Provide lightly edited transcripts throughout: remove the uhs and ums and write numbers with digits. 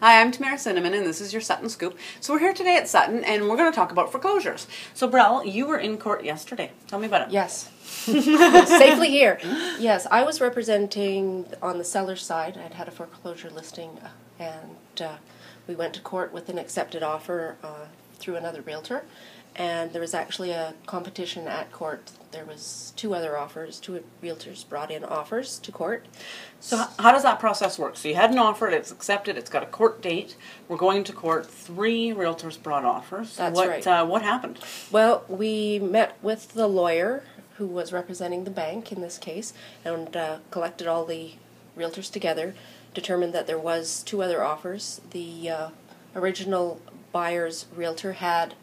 Hi, I'm Tamara Cinnamon, and this is your Sutton Scoop. So we're here today at Sutton, and we're going to talk about foreclosures. So, Brell, you were in court yesterday. Tell me about it. Yes. Safely here. Yes, I was representing on the seller's side. I'd had a foreclosure listing, and we went to court with an accepted offer through another realtor. And there was actually a competition at court. There was two other offers. Two realtors brought in offers to court. So how does that process work? So you had an offer, it's accepted, it's got a court date. We're going to court. 3 realtors brought offers. That's right. What happened? Well, we met with the lawyer who was representing the bank in this case and collected all the realtors together, determined that there was 2 other offers. The original buyer's realtor had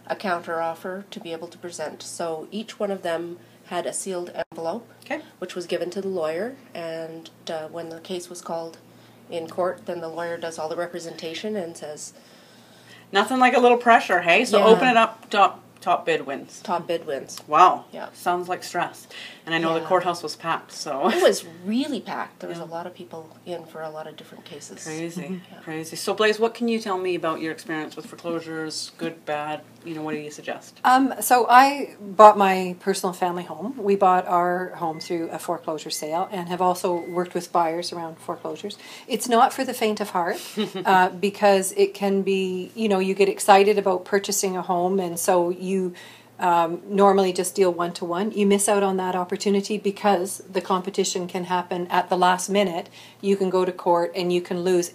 a counter offer to be able to present. So each one of them had a sealed envelope, which was given to the lawyer, and when the case was called in court, then the lawyer does all the representation and says... Nothing like a little pressure, hey? So open it up, top bid wins. Top bid wins. Wow. Yeah. Sounds like stress. And I know the courthouse was packed, so... It was really packed. There was a lot of people in for a lot of different cases. Crazy. Crazy. So, Blais, what can you tell me about your experience with foreclosures? Good, bad? You know, what do you suggest? So I bought my personal family home. We bought our home through a foreclosure sale and have also worked with buyers around foreclosures. It's not for the faint of heart because it can be, you know, you get excited about purchasing a home, and so you normally just deal one-to-one. You miss out on that opportunity because the competition can happen at the last minute. You can go to court and you can lose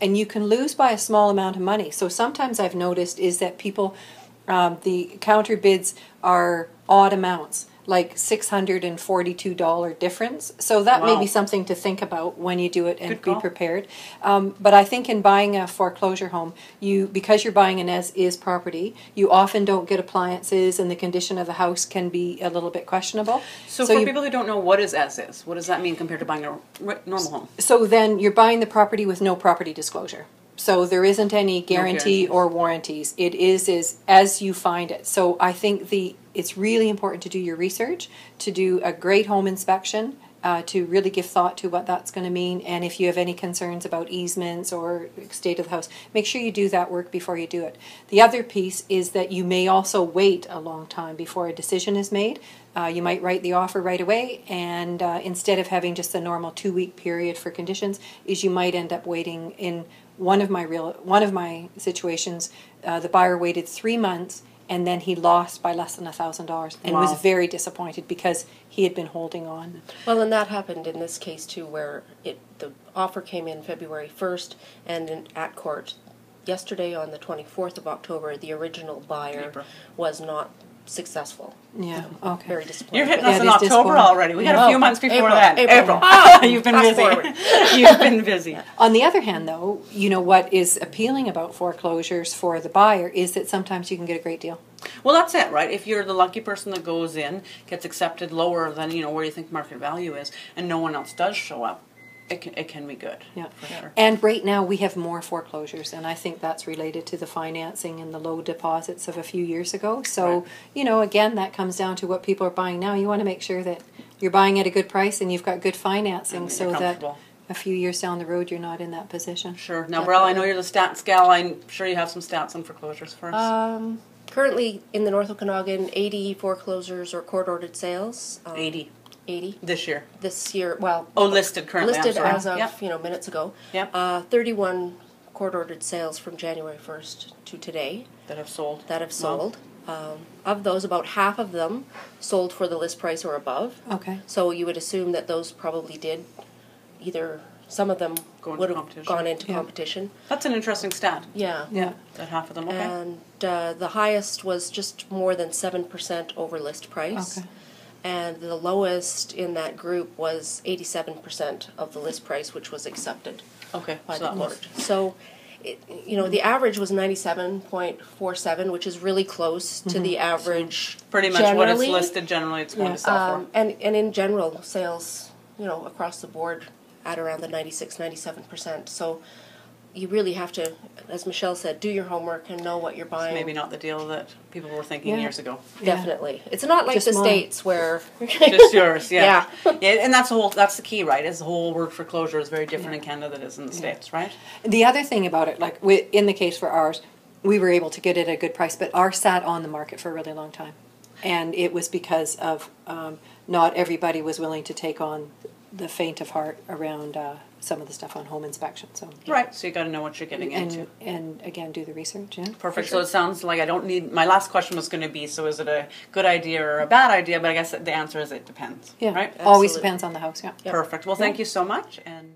by a small amount of money. So sometimes I've noticed is that people, the counter bids are odd amounts, like $642 difference. So that may be something to think about when you do it and be prepared. But I think in buying a foreclosure home, because you're buying an as-is property, you often don't get appliances, and the condition of the house can be a little bit questionable. So for people who don't know, what is as-is? What does that mean compared to buying a normal home? So then you're buying the property with no property disclosure. So there isn't any guarantee or warranties. It is as you find it. So I think it's really important to do your research, to do a great home inspection, to really give thought to what that's going to mean. And if you have any concerns about easements or state of the house, make sure you do that work before you do it. The other piece is that you may also wait a long time before a decision is made. You might write the offer right away, and instead of having just a normal 2-week period for conditions, you might end up waiting. In one of my situations, the buyer waited 3 months, and then he lost by less than $1,000 and was very disappointed because he had been holding on. Well, and that happened in this case too, where the offer came in February 1st, and at court yesterday on the 24th of October, the original buyer was not successful. Yeah, okay. Very disappointed. You're hitting us in October already. We had a few months before that. April. You've been busy. You've been busy. On the other hand, though, you know what is appealing about foreclosures for the buyer is that sometimes you can get a great deal. Well, that's it, right? If you're the lucky person that goes in, gets accepted lower than, you know, where you think market value is, and no one else does show up, it can be good. Yeah, for sure. And right now we have more foreclosures, and I think that's related to the financing and the low deposits of a few years ago. So, you know, again, that comes down to what people are buying now. You want to make sure that you're buying at a good price and you've got good financing, so that a few years down the road you're not in that position. Sure. Now, Brell, I know you're the stats gal. I'm sure you have some stats on foreclosures for us. Currently in the North Okanagan, 80 foreclosures or court-ordered sales. 80. 80 this year. This year, well. Listed currently. Listed as of minutes ago. Yep. 31 court-ordered sales from January 1st to today. That have sold. Of those, about half of them sold for the list price or above. Okay. So you would assume that those probably did either. Some of them would have gone into competition. That's an interesting stat. Yeah. Yeah. That half of them. Okay. And the highest was just more than 7% over list price. Okay. And the lowest in that group was 87% of the list price, which was accepted by the court. So, the average was 97.47, which is really close to the average. Pretty much what it's listed generally it's going to sell for. And in general, sales, across the board at around the 96, 97%. So, you really have to, as Michele said, do your homework and know what you're buying. It's maybe not the deal that people were thinking years ago. Definitely. It's not like the States where... Just yours, yeah. And that's the key, right? Is the whole word foreclosure is very different in Canada than it is in the States, right? The other thing about it, like in the case for ours, we were able to get it at a good price, but ours sat on the market for a really long time. And it was because of not everybody was willing to take on the faint of heart around some of the stuff on home inspection. So right, so you got to know what you're getting into, and again do the research. Yeah, perfect. Sure. So it sounds like I don't need. My last question was going to be: so is it a good idea or a bad idea? But I guess the answer is it depends. Yeah, right. Always depends on the house. Yeah. Perfect. Well, thank you so much, and.